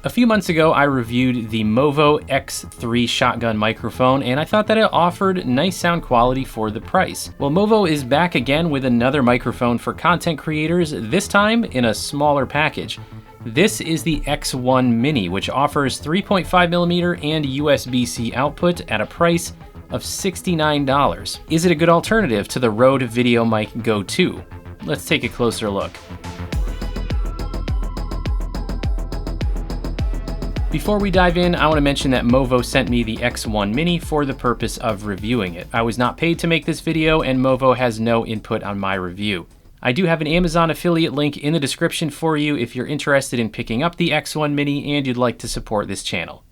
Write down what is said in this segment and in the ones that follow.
A few months ago, I reviewed the Movo X3 shotgun microphone, and I thought that it offered nice sound quality for the price. Well, Movo is back again with another microphone for content creators, this time in a smaller package. This is the X1 Mini, which offers 3.5mm and USB-C output at a price of $69. Is it a good alternative to the Rode VideoMic GO II? Let's take a closer look. Before we dive in, I want to mention that Movo sent me the X1 Mini for the purpose of reviewing it. I was not paid to make this video, and Movo has no input on my review. I do have an Amazon affiliate link in the description for you if you're interested in picking up the X1 Mini and you'd like to support this channel.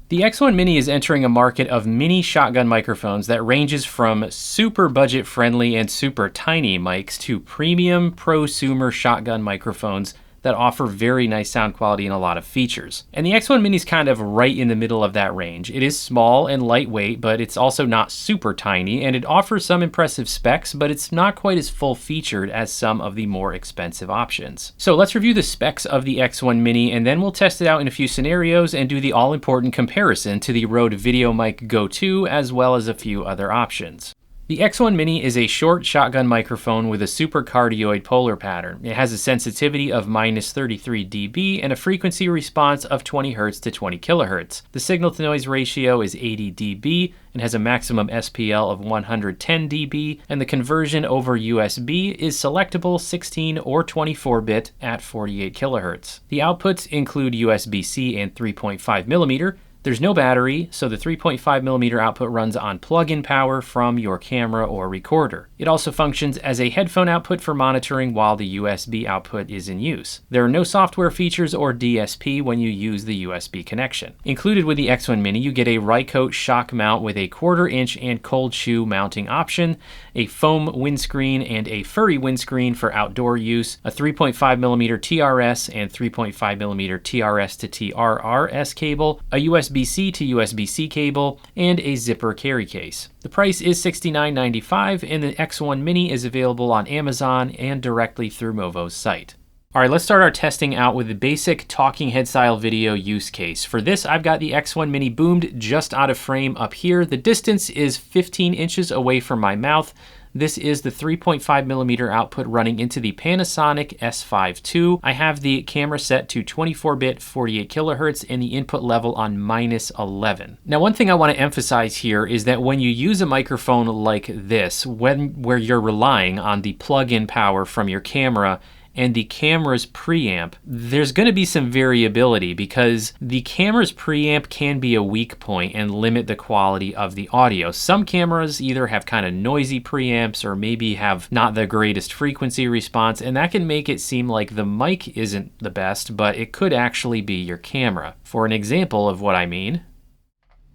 The X1 Mini is entering a market of mini shotgun microphones that ranges from super budget friendly and super tiny mics to premium prosumer shotgun microphones that offer very nice sound quality and a lot of features. And the X1 Mini is kind of right in the middle of that range. It is small and lightweight, but it's also not super tiny, and it offers some impressive specs, but it's not quite as full featured as some of the more expensive options. So let's review the specs of the X1 Mini, and then we'll test it out in a few scenarios and do the all-important comparison to the Rode VideoMic GO II, as well as a few other options. The X1 Mini is a short shotgun microphone with a super-cardioid polar pattern. It has a sensitivity of -33 dB and a frequency response of 20 Hz to 20 kHz. The signal-to-noise ratio is 80 dB and has a maximum SPL of 110 dB, and the conversion over USB is selectable 16 or 24-bit at 48 kHz. The outputs include USB-C and 3.5mm. There's no battery, so the 3.5mm output runs on plug-in power from your camera or recorder. It also functions as a headphone output for monitoring while the USB output is in use. There are no software features or DSP when you use the USB connection. Included with the X1 Mini, you get a Rycote shock mount with a 1/4 inch and cold shoe mounting option, a foam windscreen and a furry windscreen for outdoor use, a 3.5mm TRS and 3.5mm TRS to TRRS cable, a USB-C to USB-C cable, and a zipper carry case. The price is $69.95, and the X1 Mini is available on Amazon and directly through Movo's site. All right, let's start our testing out with the basic talking head style video use case. For this, I've got the X1 Mini boomed just out of frame up here. The distance is 15 inches away from my mouth. This is the 3.5mm output running into the Panasonic S5 II. I have the camera set to 24-bit 48 kHz and the input level on -11. Now, one thing I want to emphasize here is that when you use a microphone like this, where you're relying on the plug-in power from your camera and the camera's preamp, there's going to be some variability because the camera's preamp can be a weak point and limit the quality of the audio. Some cameras either have kind of noisy preamps or maybe have not the greatest frequency response, and that can make it seem like the mic isn't the best, but it could actually be your camera. For an example of what I mean,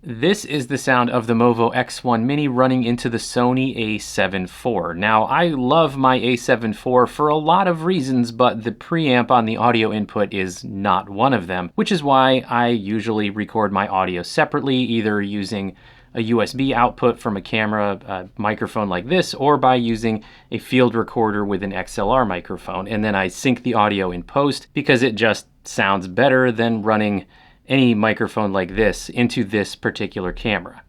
this is the sound of the Movo X1 Mini running into the Sony a7 IV. Now, I love my a7 IV for a lot of reasons, but the preamp on the audio input is not one of them, which is why I usually record my audio separately, either using a USB output from a camera microphone like this, or by using a field recorder with an XLR microphone, and then I sync the audio in post because it just sounds better than running any microphone like this into this particular camera.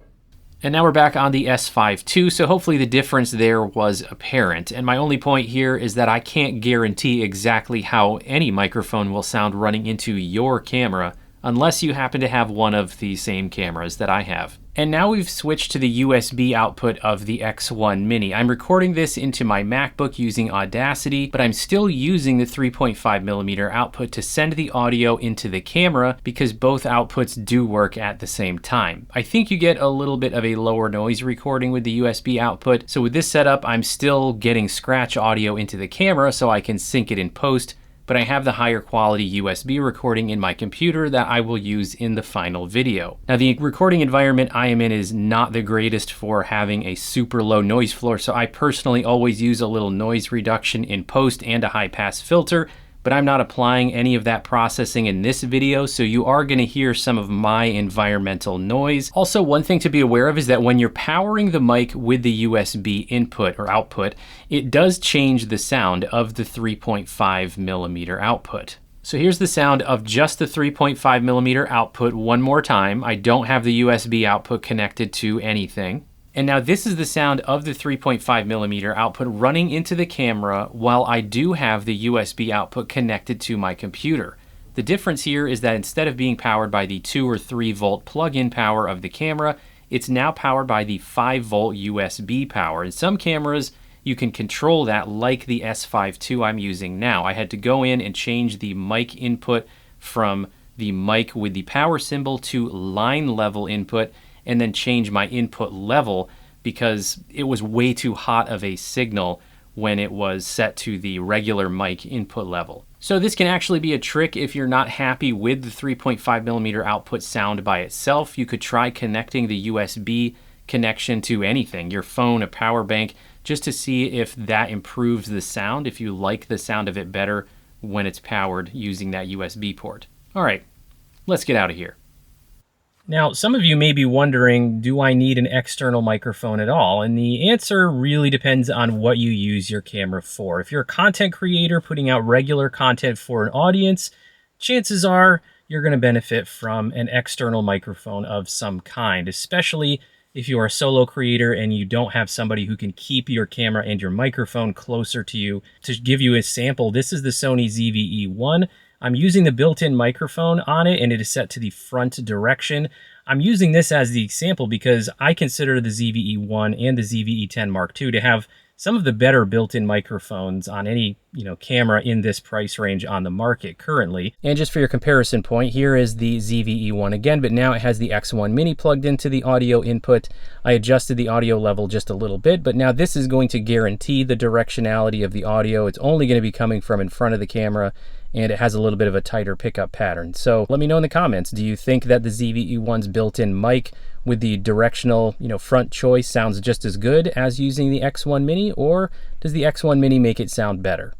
And now we're back on the S5 II, so hopefully the difference there was apparent. And my only point here is that I can't guarantee exactly how any microphone will sound running into your camera unless you happen to have one of the same cameras that I have. And now we've switched to the USB output of the X1 Mini. I'm recording this into my MacBook using Audacity, but I'm still using the 3.5mm output to send the audio into the camera because both outputs do work at the same time. I think you get a little bit of a lower noise recording with the USB output, so with this setup, I'm still getting scratch audio into the camera so I can sync it in post, but I have the higher quality USB recording in my computer that I will use in the final video. Now, the recording environment I am in is not the greatest for having a super low noise floor, so I personally always use a little noise reduction in post and a high pass filter, but I'm not applying any of that processing in this video, so you are going to hear some of my environmental noise. Also, one thing to be aware of is that when you're powering the mic with the USB input or output, it does change the sound of the 3.5mm output. So here's the sound of just the 3.5mm output one more time. I don't have the USB output connected to anything. And now this is the sound of the 3.5mm output running into the camera while I do have the USB output connected to my computer. The difference here is that instead of being powered by the 2 or 3 volt plug-in power of the camera, it's now powered by the 5 volt USB power. In some cameras, you can control that, like the S5 II I'm using now. I had to go in and change the mic input from the mic with the power symbol to line level input, and then change my input level because it was way too hot of a signal when it was set to the regular mic input level. So this can actually be a trick if you're not happy with the 3.5mm output sound by itself. You could try connecting the USB connection to anything, your phone, a power bank, just to see if that improves the sound, if you like the sound of it better when it's powered using that USB port. All right, let's get out of here. Now, some of you may be wondering, do I need an external microphone at all? And the answer really depends on what you use your camera for. If you're a content creator putting out regular content for an audience, chances are you're going to benefit from an external microphone of some kind, especially if you are a solo creator and you don't have somebody who can keep your camera and your microphone closer to you. To give you a sample, this is the Sony ZV-E1. I'm using the built-in microphone on it, and it is set to the front direction. I'm using this as the example because I consider the ZV-E1 and the ZV-E10 Mark II to have some of the better built-in microphones on any camera in this price range on the market currently. And just for your comparison point, here is the ZV-E1 again, but now it has the X1 Mini plugged into the audio input. I adjusted the audio level just a little bit, but now this is going to guarantee the directionality of the audio. It's only going to be coming from in front of the camera, and it has a little bit of a tighter pickup pattern. So let me know in the comments, do you think that the ZV-E1's built-in mic with the directional, front choice sounds just as good as using the X1 Mini, or does the X1 Mini make it sound better?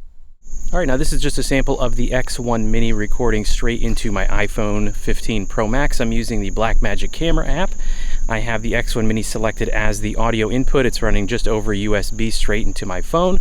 All right, now this is just a sample of the X1 Mini recording straight into my iPhone 15 Pro Max. I'm using the Blackmagic camera app. I have the X1 Mini selected as the audio input. It's running just over USB straight into my phone.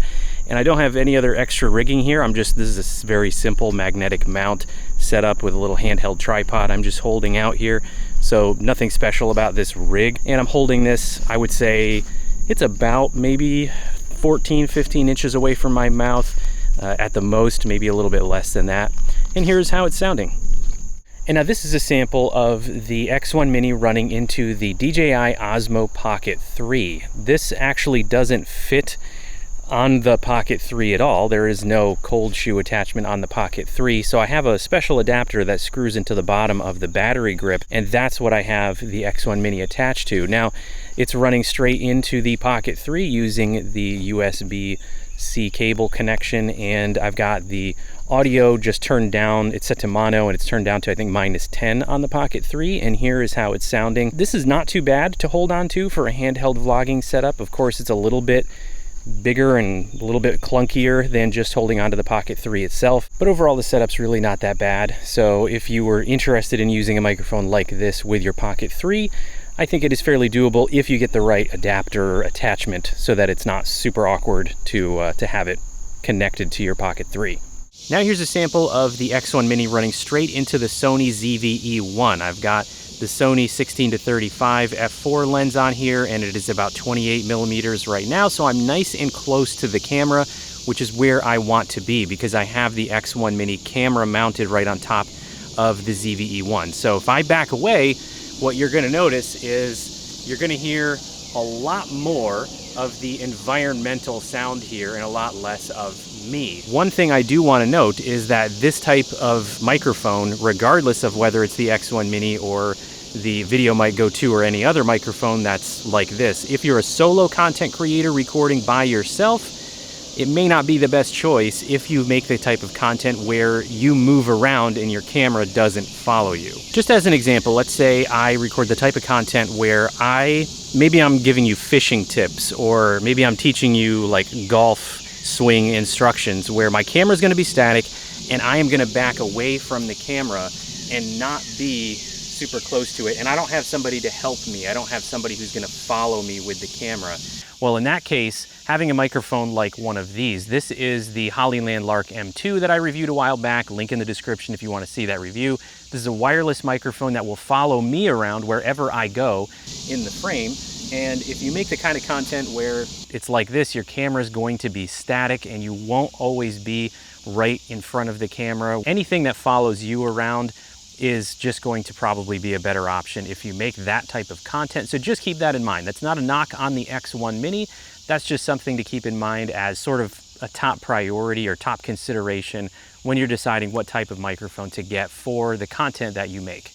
And I don't have any other extra rigging here. this is a very simple magnetic mount set up with a little handheld tripod I'm just holding out here. So nothing special about this rig. And I'm holding this, I would say it's about maybe 14, 15 inches away from my mouth. At the most, maybe a little bit less than that. And here's how it's sounding. And now this is a sample of the X1 Mini running into the DJI Osmo Pocket 3. This actually doesn't fit on the Pocket 3 at all. There is no cold shoe attachment on the Pocket 3, so I have a special adapter that screws into the bottom of the battery grip, and that's what I have the X1 Mini attached to. Now, it's running straight into the Pocket 3 using the USB-C cable connection, and I've got the audio just turned down. It's set to mono and it's turned down to I think -10 on the Pocket 3, and here is how it's sounding. This is not too bad to hold on to for a handheld vlogging setup. Of course, it's a little bit bigger and a little bit clunkier than just holding onto the Pocket 3 itself, but overall the setup's really not that bad. So if you were interested in using a microphone like this with your Pocket 3, I think it is fairly doable if you get the right adapter attachment so that it's not super awkward to have it connected to your Pocket 3. Now here's a sample of the X1 Mini running straight into the Sony ZV-E1. I've got the Sony 16-35 f4 lens on here, and it is about 28mm right now, so I'm nice and close to the camera, which is where I want to be because I have the X1 Mini camera mounted right on top of the ZV-E1. So if I back away, what you're going to notice is you're going to hear a lot more of the environmental sound here and a lot less of me. One thing I do want to note is that this type of microphone, regardless of whether it's the X1 Mini or the VideoMic GO II or any other microphone that's like this, if you're a solo content creator recording by yourself, it may not be the best choice if you make the type of content where you move around and your camera doesn't follow you. Just as an example, let's say I record the type of content where maybe I'm giving you fishing tips, or maybe I'm teaching you like golf swing instructions where my camera is going to be static and I am going to back away from the camera and not be super close to it, and I don't have somebody to help me. I don't have somebody who's going to follow me with the camera. Well, in that case, having a microphone like one of these. This is the Hollyland Lark M2 that I reviewed a while back. Link in the description if you want to see that review. This is a wireless microphone that will follow me around wherever I go in the frame. And if you make the kind of content where it's like this, your camera is going to be static and you won't always be right in front of the camera. Anything that follows you around is just going to probably be a better option if you make that type of content. So just keep that in mind. That's not a knock on the X1 Mini. That's just something to keep in mind as sort of a top priority or top consideration when you're deciding what type of microphone to get for the content that you make.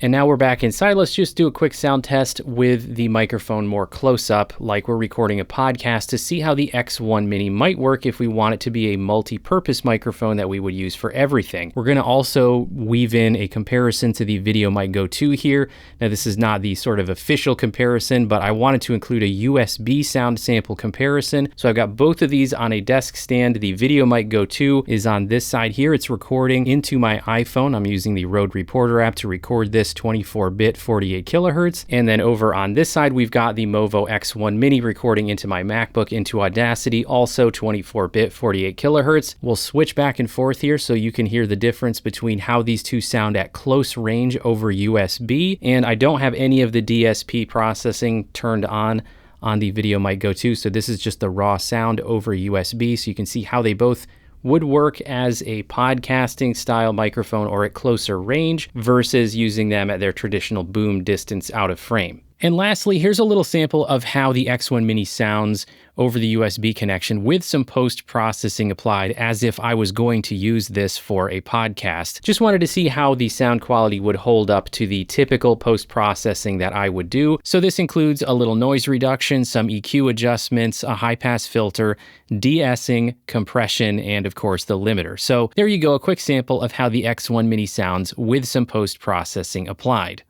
And now we're back inside. Let's just do a quick sound test with the microphone more close up, like we're recording a podcast, to see how the X1 Mini might work if we want it to be a multi-purpose microphone that we would use for everything. We're going to also weave in a comparison to the VideoMic GO II here. Now, this is not the sort of official comparison, but I wanted to include a USB sound sample comparison. So I've got both of these on a desk stand. The VideoMic GO II is on this side here. It's recording into my iPhone. I'm using the Rode Reporter app to record this 24-bit 48 kilohertz. And then over on this side, we've got the Movo X1 Mini recording into my MacBook into Audacity, also 24-bit 48 kilohertz. We'll switch back and forth here so you can hear the difference between how these two sound at close range over USB. And I don't have any of the DSP processing turned on the VideoMic GO II, so this is just the raw sound over USB, so you can see how they both would work as a podcasting style microphone or at closer range versus using them at their traditional boom distance out of frame. And lastly, here's a little sample of how the X1 Mini sounds over the USB connection with some post-processing applied as if I was going to use this for a podcast. Just wanted to see how the sound quality would hold up to the typical post-processing that I would do. So this includes a little noise reduction, some EQ adjustments, a high-pass filter, de-essing, compression, and of course the limiter. So there you go, a quick sample of how the X1 Mini sounds with some post-processing applied.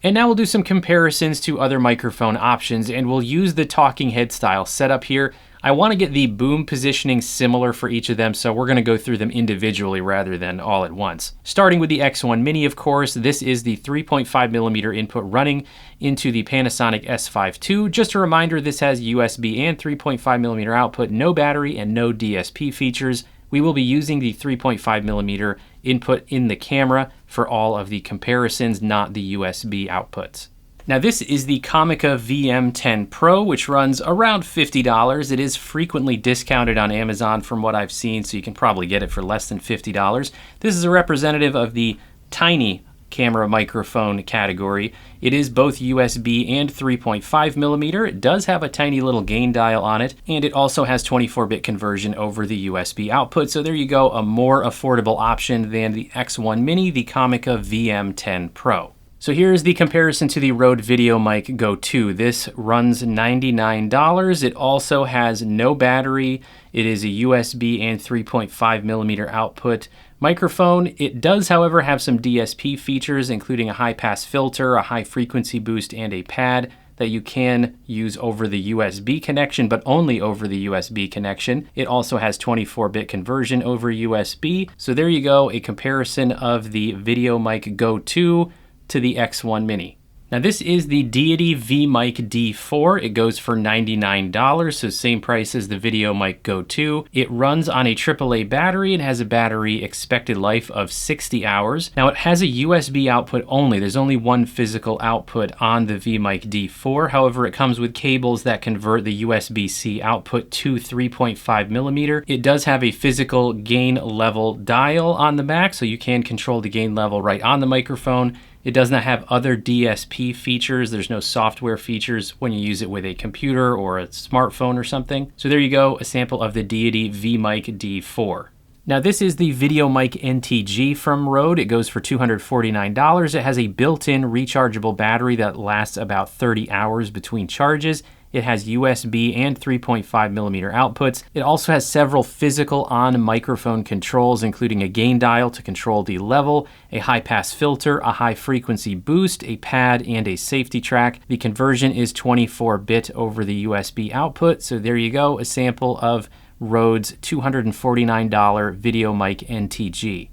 And now we'll do some comparisons to other microphone options, and we'll use the talking head style setup here. I want to get the boom positioning similar for each of them, so we're going to go through them individually rather than all at once. Starting with the X1 Mini, of course, this is the 3.5mm input running into the Panasonic S5 II. Just a reminder, this has USB and 3.5mm output, no battery, and no DSP features. We will be using the 3.5mm input in the camera for all of the comparisons, not the USB outputs. Now this is the Comica VM10 Pro, which runs around $50. It is frequently discounted on Amazon from what I've seen, so you can probably get it for less than $50. This is a representative of the tiny camera microphone category. It is both USB and 3.5mm. It does have a tiny little gain dial on it, and it also has 24-bit conversion over the USB output. So there you go, a more affordable option than the X1 Mini, the Comica VM10 Pro. So here's the comparison to the Rode VideoMic GO II. This runs $99. It also has no battery. It is a USB and 3.5mm output microphone. It does, however, have some DSP features, including a high-pass filter, a high-frequency boost, and a pad that you can use over the USB connection, but only over the USB connection. It also has 24-bit conversion over USB. So there you go, a comparison of the VideoMic GO II to the X1 Mini. Now this is the Deity VMic D4. It goes for $99, so same price as the VideoMic GO II. It runs on a AAA battery. It has a battery expected life of 60 hours. Now it has a USB output only. There's only one physical output on the VMic D4. However, it comes with cables that convert the USB-C output to 3.5mm. It does have a physical gain level dial on the back, so you can control the gain level right on the microphone. It does not have other DSP features. There's no software features when you use it with a computer or a smartphone or something. So there you go, a sample of the Deity VMic D4. Now this is the VideoMic NTG from Rode. It goes for $249. It has a built-in rechargeable battery that lasts about 30 hours between charges. It has USB and 3.5mm outputs. It also has several physical on-microphone controls, including a gain dial to control the level, a high-pass filter, a high-frequency boost, a pad, and a safety track. The conversion is 24-bit over the USB output. So there you go, a sample of Rode's $249 VideoMic NTG.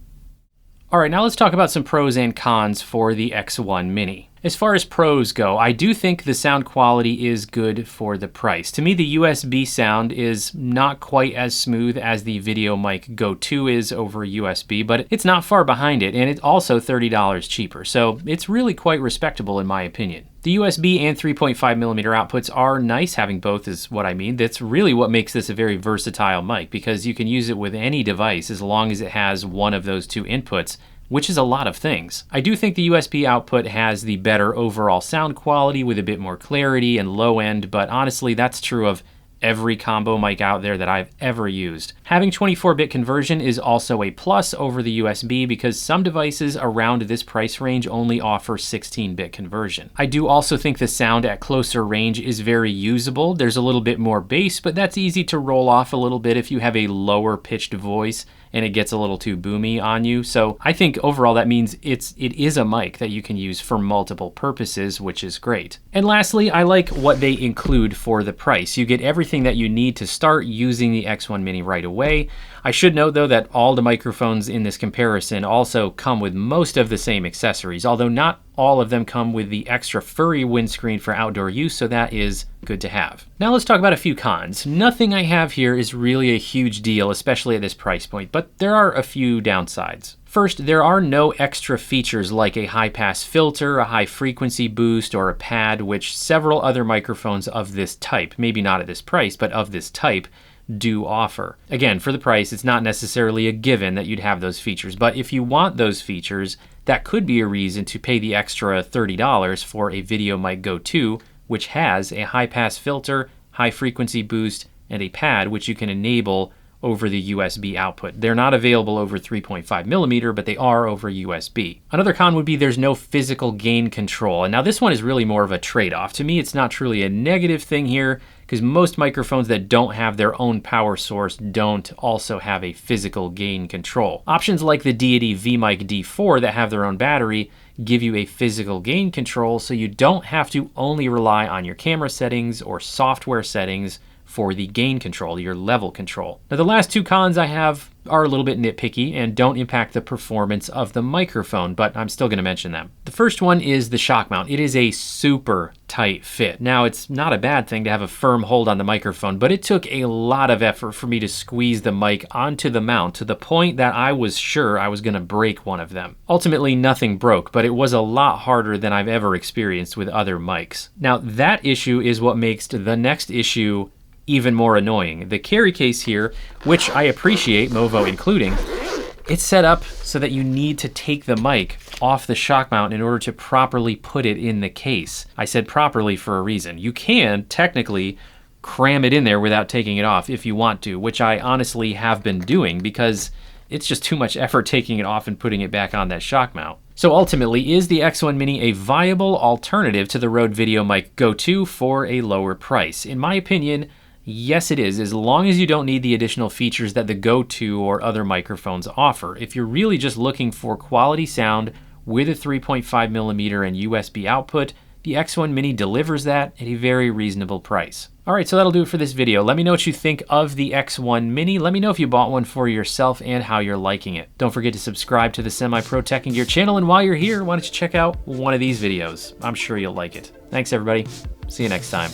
All right, now let's talk about some pros and cons for the X1 Mini. As far as pros go, I do think the sound quality is good for the price. To me, the USB sound is not quite as smooth as the VideoMic GO II is over USB, but it's not far behind it, and it's also $30 cheaper, so it's really quite respectable in my opinion. The USB and 3.5mm outputs are nice. Having both is what I mean. That's really what makes this a very versatile mic, because you can use it with any device as long as it has one of those two inputs, which is a lot of things. I do think the USB output has the better overall sound quality with a bit more clarity and low end, but honestly, that's true of every combo mic out there that I've ever used. Having 24-bit conversion is also a plus over the USB because some devices around this price range only offer 16-bit conversion. I do also think the sound at closer range is very usable. There's a little bit more bass, but that's easy to roll off a little bit if you have a lower pitched voice and it gets a little too boomy on you. So I think overall that means it is a mic that you can use for multiple purposes, which is great. And lastly, I like what they include for the price. You get everything that you need to start using the X1 Mini right away. I should note though that all the microphones in this comparison also come with most of the same accessories, although not all of them come with the extra furry windscreen for outdoor use, so that is good to have. Now let's talk about a few cons. Nothing I have here is really a huge deal, especially at this price point, but there are a few downsides. First, there are no extra features like a high-pass filter, a high-frequency boost, or a pad, which several other microphones of this type, maybe not at this price, but of this type, do offer. Again, for the price, it's not necessarily a given that you'd have those features, but if you want those features, that could be a reason to pay the extra $30 for a VideoMic GO II, which has a high-pass filter, high-frequency boost, and a pad which you can enable over the USB output. They're not available over 3.5mm, but they are over USB. Another con would be there's no physical gain control. And now this one is really more of a trade-off. To me, it's not truly a negative thing here, because most microphones that don't have their own power source don't also have a physical gain control. Options like the Deity VMic D4 that have their own battery give you a physical gain control, so you don't have to only rely on your camera settings or software settings for the gain control, your level control. Now the last two cons I have are a little bit nitpicky and don't impact the performance of the microphone, but I'm still gonna mention them. The first one is the shock mount. It is a super tight fit. Now it's not a bad thing to have a firm hold on the microphone, but it took a lot of effort for me to squeeze the mic onto the mount to the point that I was sure I was gonna break one of them. Ultimately, nothing broke, but it was a lot harder than I've ever experienced with other mics. Now that issue is what makes the next issue even more annoying. The carry case here, which I appreciate, Movo including, it's set up so that you need to take the mic off the shock mount in order to properly put it in the case. I said properly for a reason. You can technically cram it in there without taking it off if you want to, which I honestly have been doing because it's just too much effort taking it off and putting it back on that shock mount. So ultimately, is the X1 Mini a viable alternative to the Rode VideoMic GO II for a lower price? In my opinion, yes, it is, as long as you don't need the additional features that the GO II or other microphones offer. If you're really just looking for quality sound with a 3.5mm and USB output, the X1 Mini delivers that at a very reasonable price. All right, so that'll do it for this video. Let me know what you think of the X1 Mini. Let me know if you bought one for yourself and how you're liking it. Don't forget to subscribe to the Semi-Pro Tech and Gear channel, and while you're here, why don't you check out one of these videos? I'm sure you'll like it. Thanks, everybody. See you next time.